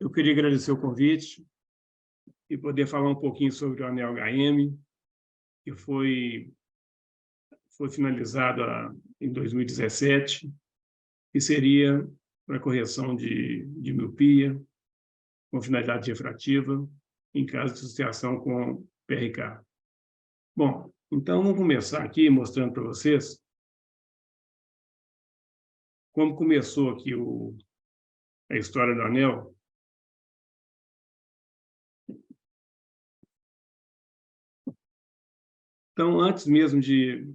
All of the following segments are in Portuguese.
Eu queria agradecer o convite e poder falar um pouquinho sobre o anel HM, que foi finalizado em 2017, que seria para correção de miopia, com finalidade refrativa, em caso de associação com PRK. Bom, então vamos começar aqui mostrando para vocês como começou aqui a história do anel. Então, antes mesmo de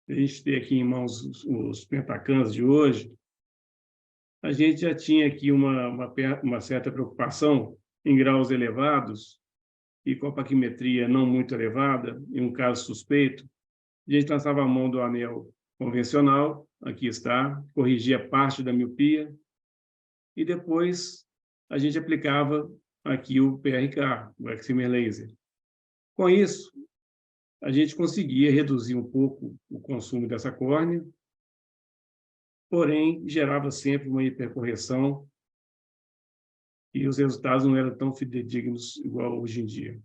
a gente ter aqui em mãos os pentacans de hoje, a gente já tinha aqui uma certa preocupação em graus elevados e com a paquimetria não muito elevada, em um caso suspeito. A gente lançava a mão do anel convencional, aqui está, corrigia parte da miopia, e depois a gente aplicava aqui o PRK, o Excimer Laser. Com isso, a gente conseguia reduzir um pouco o consumo dessa córnea, porém, gerava sempre uma hipercorreção e os resultados não eram tão fidedignos igual hoje em dia.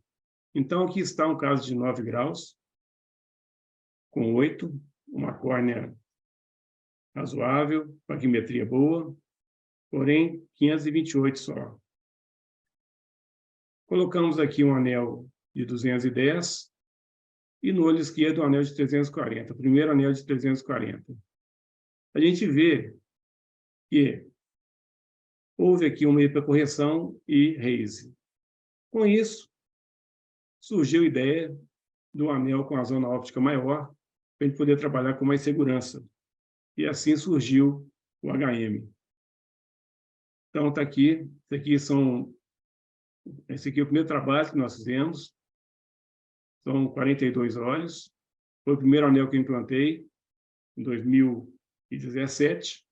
Então, aqui está um caso de 9 graus, com 8, uma córnea razoável, paquimetria boa, porém, 528 só. Colocamos aqui um anel de 210 e no olho esquerdo um anel de 340, o primeiro anel de 340. A gente vê que houve aqui uma hipercorreção e raise. Com isso, surgiu a ideia do anel com a zona óptica maior, para a gente poder trabalhar com mais segurança. E assim surgiu o HM. Então, está aqui. Esse aqui é o primeiro trabalho que nós fizemos. São 42 olhos. Foi o primeiro anel que eu implantei, em 2017.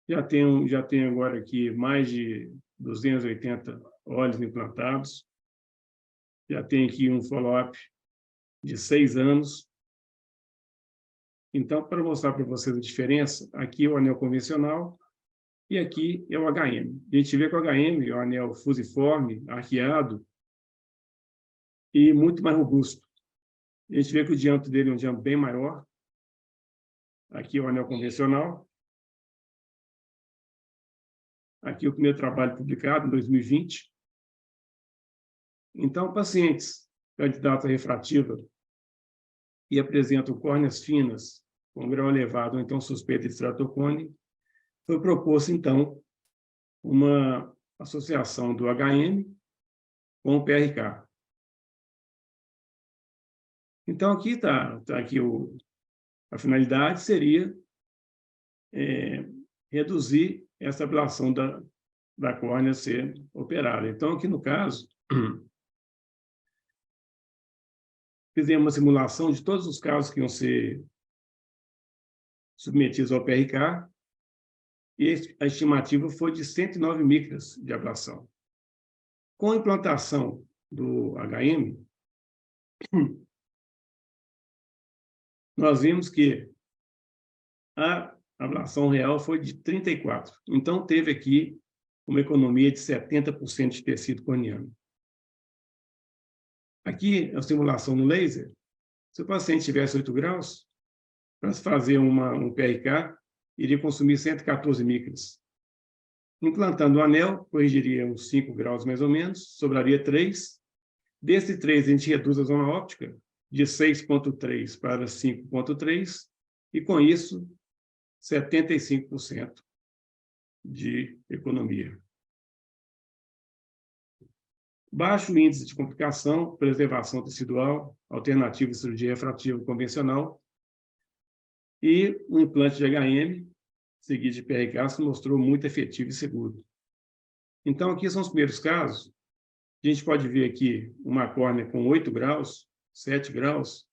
Já tenho agora aqui mais de 280 olhos implantados. Já tenho aqui um follow-up de 6 anos. Então, para mostrar para vocês a diferença, aqui é o anel convencional e aqui é o HM. A gente vê que o HM é um anel fusiforme, arqueado e muito mais robusto. A gente vê que o diâmetro dele é um diâmetro bem maior. Aqui é o anel convencional. Aqui é o primeiro trabalho publicado, em 2020. Então, pacientes candidatos à refrativa e apresentam córneas finas com grau elevado ou então suspeita de ceratocone, foi proposto, então, uma associação do HM com o PRK. Então, aqui está aqui a finalidade seria reduzir essa ablação da córnea ser operada. Então, aqui no caso, fizemos uma simulação de todos os casos que iam ser submetidos ao PRK, e a estimativa foi de 109 micras de ablação. Com a implantação do HM, nós vimos que a ablação real foi de 34. Então, teve aqui uma economia de 70% de tecido corneano. Aqui, a simulação no laser, se o paciente tivesse 8 graus, para se fazer um PRK, iria consumir 114 micras. Implantando o anel, corrigiria uns 5 graus mais ou menos, sobraria 3. Desse 3, a gente reduz a zona óptica de 6,3 para 5,3, e com isso, 75% de economia. Baixo índice de complicação, preservação tecidual, alternativa de cirurgia refrativa convencional, e o implante de HM, seguido de PRK, se mostrou muito efetivo e seguro. Então, aqui são os primeiros casos. A gente pode ver aqui uma córnea com 8 graus, 7 graus.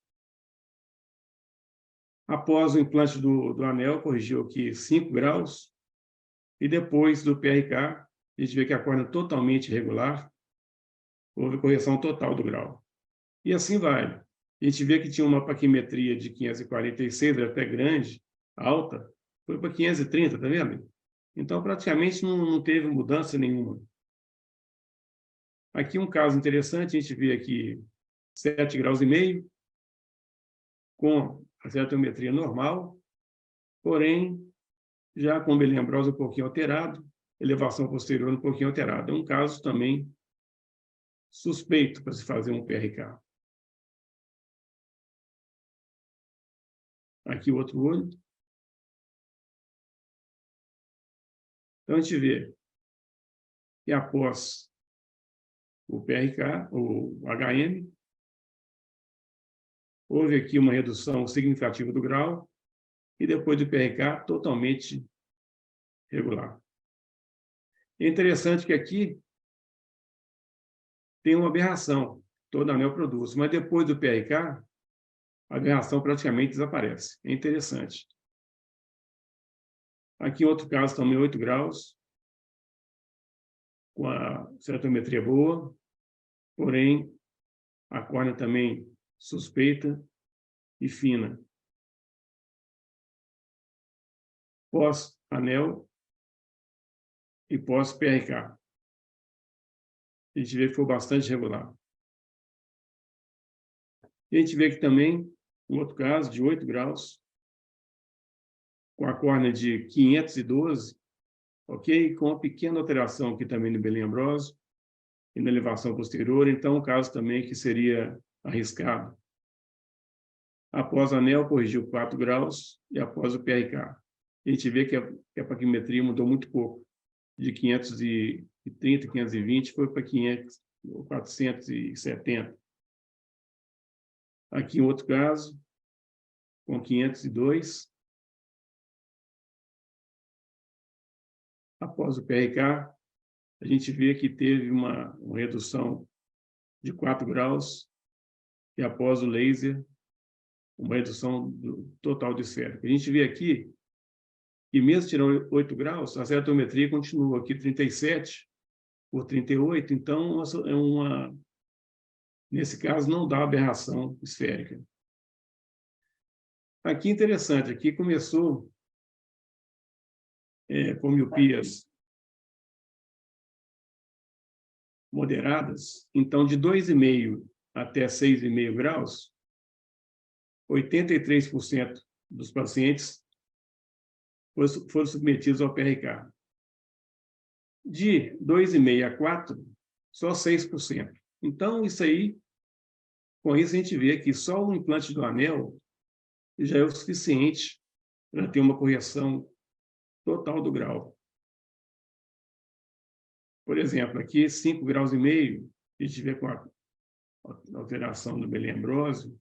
Após o implante do anel, corrigiu aqui 5 graus. E depois do PRK, a gente vê que a córnea é totalmente irregular. Houve correção total do grau. E assim vai. A gente vê que tinha uma paquimetria de 546, era até grande, alta, foi para 530, tá vendo? Então, praticamente não teve mudança nenhuma. Aqui um caso interessante, a gente vê aqui 7,5 graus, com a celtometria normal, porém, já com o Benley-Ambrosi um pouquinho alterado, elevação posterior um pouquinho alterada. É um caso também suspeito para se fazer um PRK. Aqui o outro olho. Então, a gente vê que após o PRK, o HM, houve aqui uma redução significativa do grau, e depois do PRK, totalmente regular. É interessante que aqui tem uma aberração, todo anel produz, mas depois do PRK, a aberração praticamente desaparece. É interessante. Aqui, outro caso, também 8 graus, com a celtometria boa, porém, a córnea também suspeita e fina. Pós-anel e pós-PRK. A gente vê que foi bastante regular. E a gente vê que também, um outro caso, de 8 graus, com a córnea de 512, ok? Com uma pequena alteração aqui também no Benley-Ambrosi e na elevação posterior, então, um caso também que seria arriscado. Após anel, corrigiu 4 graus e após o PRK. A gente vê que a paquimetria mudou muito pouco. De 530, 520, foi para 470. Aqui, outro caso, com 502. Após o PRK, a gente vê que teve uma redução de 4 graus e após o laser, uma redução do total de esférico. A gente vê aqui que mesmo tirando 8 graus, a celtometria continua aqui 37 por 38, então nesse caso não dá aberração esférica. Aqui interessante, aqui começou com miopias moderadas, então de 2,5 até 6,5 graus, 83% dos pacientes foram submetidos ao PRK. De 2,5 a 4, só 6%. Então, com isso a gente vê que só o implante do anel já é o suficiente para ter uma correção total do grau. Por exemplo, aqui 5,5 graus, a gente vê com a alteração do Benley-Ambrosi,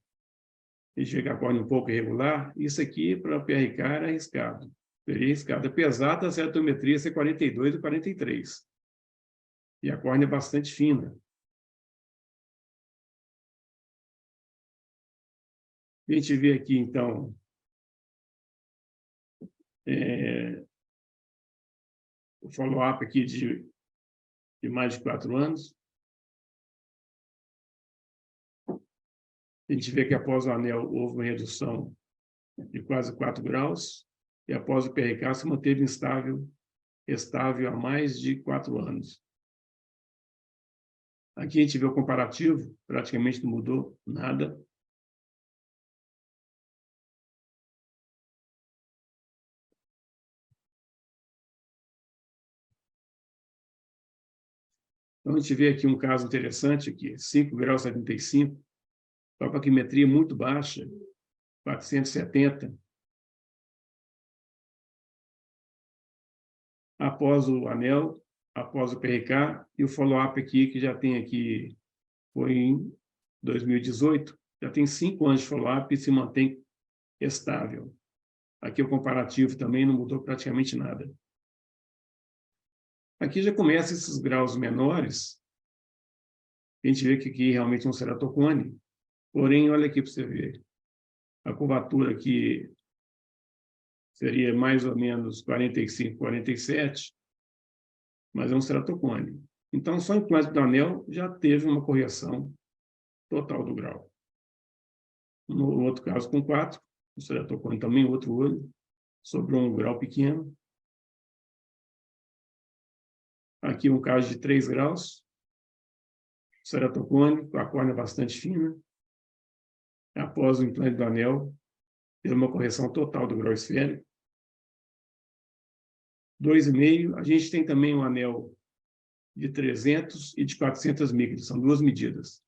a gente vê que a córnea um pouco irregular. Isso aqui, para o PRK, era arriscado. Seria arriscado, apesar da celtometria ser 42 e 43. E a córnea é bastante fina. A gente vê aqui, então, o follow-up aqui de mais de 4 anos. A gente vê que após o anel houve uma redução de quase 4 graus e após o PRK se manteve estável há mais de 4 anos. Aqui a gente vê o comparativo, praticamente não mudou nada. Então, a gente vê aqui um caso interessante, aqui, 5,75 graus, com a paquimetria muito baixa, 470. Após o anel, após o PRK, e o follow-up aqui, que já tem aqui, foi em 2018, já tem 5 anos de follow-up e se mantém estável. Aqui o comparativo também não mudou praticamente nada. Aqui já começa esses graus menores, a gente vê que aqui realmente é um ceratocone, porém, olha aqui para você ver, a curvatura aqui seria mais ou menos 45, 47, mas é um ceratocone. Então, só o implante do anel já teve uma correção total do grau. No outro caso, com 4, o ceratocone também, outro olho, sobrou um grau pequeno. Aqui um caso de 3 graus, ceratocone, com a córnea bastante fina. Após o implante do anel, teve uma correção total do grau esférico. 2,5. A gente tem também um anel de 300 e de 400 micras, são 2 medidas.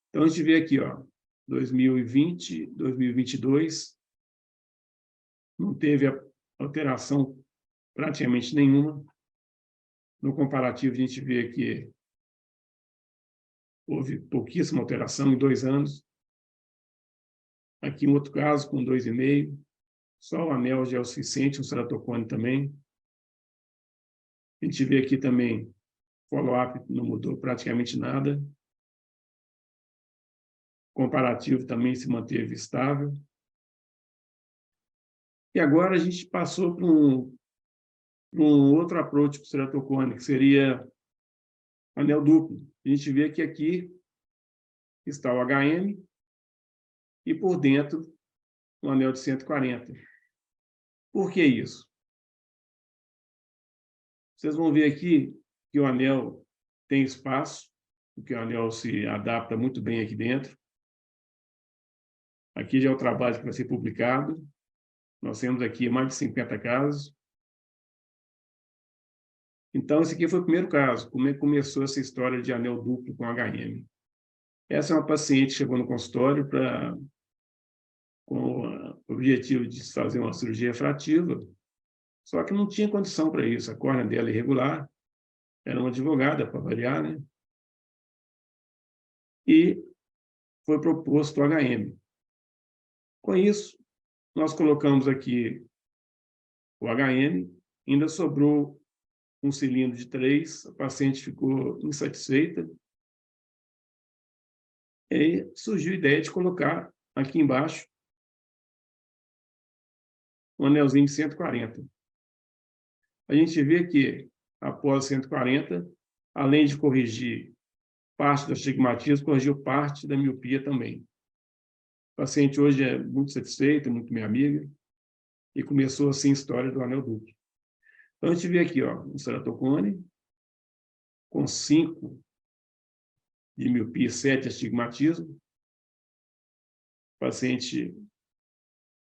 Então, a gente vê aqui, ó, 2020, 2022, não teve alteração praticamente nenhuma. No comparativo, a gente vê que houve pouquíssima alteração em 2 anos. Aqui um outro caso, com 2,5. Só o anel já é o suficiente, o ceratocone também. A gente vê aqui também, follow-up não mudou praticamente nada. Comparativo também se manteve estável. E agora a gente passou para um outro approach para o ceratocone, que seria anel duplo. A gente vê que aqui está o HM e por dentro um anel de 140. Por que isso? Vocês vão ver aqui que o anel tem espaço, porque o anel se adapta muito bem aqui dentro. Aqui já é o trabalho que vai ser publicado. Nós temos aqui mais de 50 casos. Então, esse aqui foi o primeiro caso, como é que começou essa história de anel duplo com HM. Essa é uma paciente que chegou no consultório com o objetivo de fazer uma cirurgia refrativa, só que não tinha condição para isso. A córnea dela é irregular, era uma advogada, para variar, né? E foi proposto o HM. Com isso, nós colocamos aqui o HM, ainda sobrou um cilindro de 3, a paciente ficou insatisfeita, e surgiu a ideia de colocar aqui embaixo um anelzinho de 140. A gente vê que, após 140, além de corrigir parte do astigmatismo, corrigiu parte da miopia também. O paciente hoje é muito satisfeito, muito minha amiga, e começou assim a história do anel duplo. Então, a gente vê aqui, ó, um ceratocone com 5 de miopia e 7 de astigmatismo. Paciente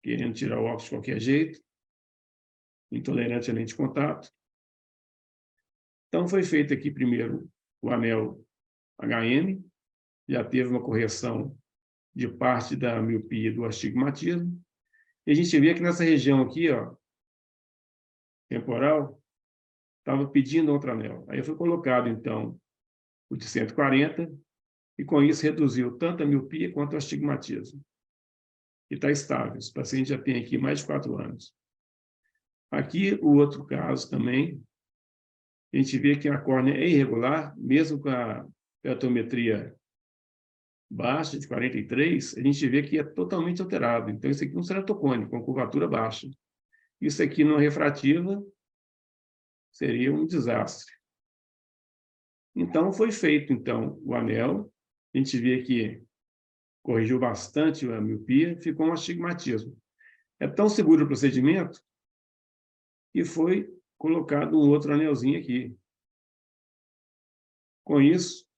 querendo tirar o óculos de qualquer jeito, intolerante à lente de contato. Então, foi feito aqui primeiro o anel HM, já teve uma correção de parte da miopia e do astigmatismo. E a gente vê que nessa região aqui, ó, temporal, estava pedindo outro anel. Aí foi colocado, então, o de 140, e com isso reduziu tanto a miopia quanto o astigmatismo. E está estável. Esse paciente já tem aqui mais de 4 anos. Aqui, o outro caso também, a gente vê que a córnea é irregular, mesmo com a petometria baixa, de 43, a gente vê que é totalmente alterado. Então, isso aqui é um ceratocone, com curvatura baixa. Isso aqui, numa refrativa, seria um desastre. Então, foi feito, então, o anel. A gente vê que corrigiu bastante a miopia, ficou um astigmatismo. É tão seguro o procedimento que foi colocado um outro anelzinho aqui. Com isso,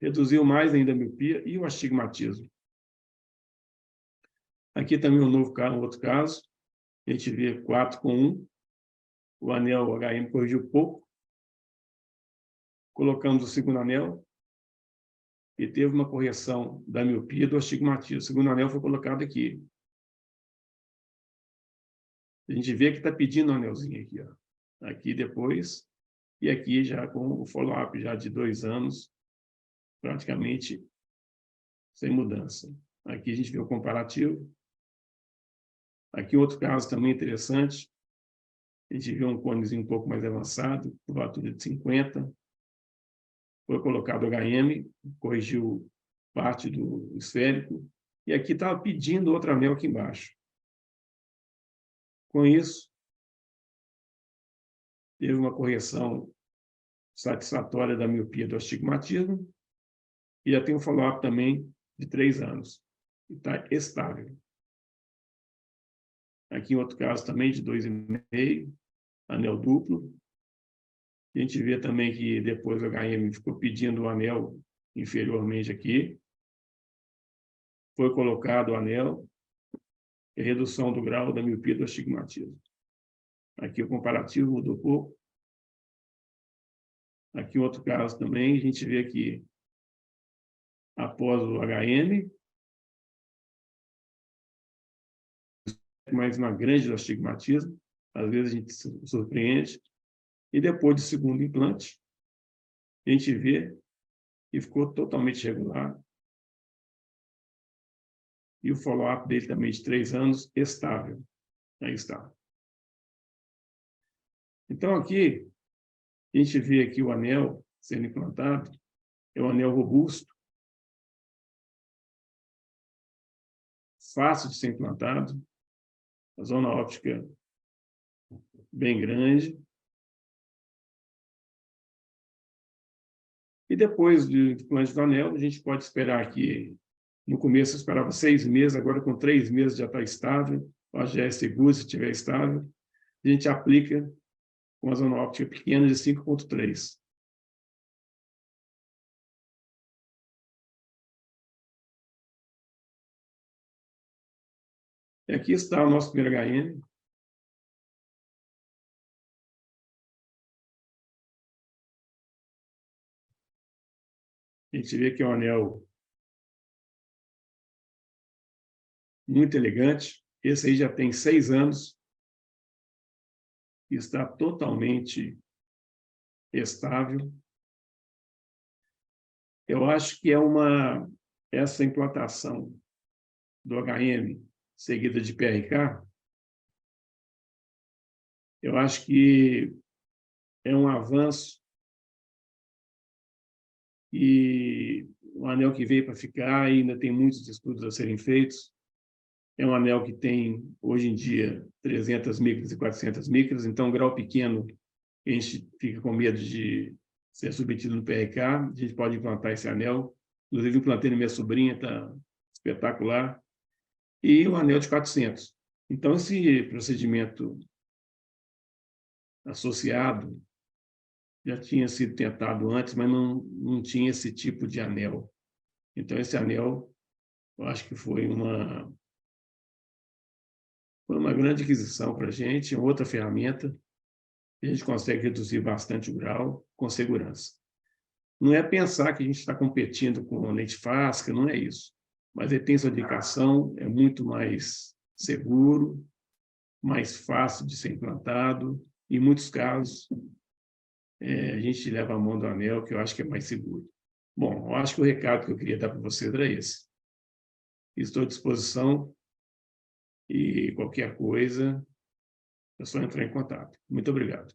reduziu mais ainda a miopia e o astigmatismo. Aqui também um novo caso, um outro caso. A gente vê 4:1. O anel HM corrigiu pouco. Colocamos o segundo anel e teve uma correção da miopia e do astigmatismo. O segundo anel foi colocado aqui. A gente vê que está pedindo um anelzinho aqui, ó. Aqui depois, e aqui já com o follow-up já de 2 anos, praticamente sem mudança. Aqui a gente vê o comparativo. Aqui outro caso também interessante. A gente vê um conezinho um pouco mais avançado, curvatura de 50. Foi colocado HM, corrigiu parte do esférico. E aqui estava pedindo outro anel aqui embaixo. Com isso, teve uma correção satisfatória da miopia do astigmatismo. E já tem um follow-up também de 3 anos. E está estável. Aqui em outro caso também de 2,5, anel duplo. A gente vê também que depois o HM ficou pedindo o anel inferiormente aqui. Foi colocado o anel e redução do grau da miopia do astigmatismo. Aqui o comparativo mudou pouco. Aqui outro caso também, a gente vê que após o HM, mais uma grande do astigmatismo, às vezes a gente se surpreende, e depois do segundo implante, a gente vê que ficou totalmente regular, e o follow-up dele também de 3 anos, estável. Aí está. Então, aqui, a gente vê aqui o anel sendo implantado, é um anel robusto, fácil de ser implantado, a zona óptica bem grande. E depois do implante do anel, a gente pode esperar que, no começo eu esperava 6 meses, agora com 3 meses já está estável, já é seguro se estiver estável. A gente aplica com a zona óptica pequena de 5,3. E aqui está o nosso primeiro HM. A gente vê que é um anel muito elegante. Esse aí já tem 6 anos. Está totalmente estável. Eu acho que essa implantação do HM seguida de PRK, eu acho que é um avanço e um anel que veio para ficar, ainda tem muitos estudos a serem feitos. É um anel que tem, hoje em dia, 300 micras e 400 micras, então, grau pequeno, a gente fica com medo de ser submetido no PRK, a gente pode implantar esse anel. Inclusive, implantei na minha sobrinha, está espetacular. E o anel de 400. Então, esse procedimento associado já tinha sido tentado antes, mas não tinha esse tipo de anel. Então, esse anel, eu acho que foi uma grande aquisição para a gente, outra ferramenta, a gente consegue reduzir bastante o grau com segurança. Não é pensar que a gente está competindo com lente fásca, não é isso. Mas ele tem sua indicação, é muito mais seguro, mais fácil de ser implantado. Em muitos casos, a gente leva a mão do anel, que eu acho que é mais seguro. Bom, eu acho que o recado que eu queria dar para vocês era esse. Estou à disposição e qualquer coisa, é só entrar em contato. Muito obrigado.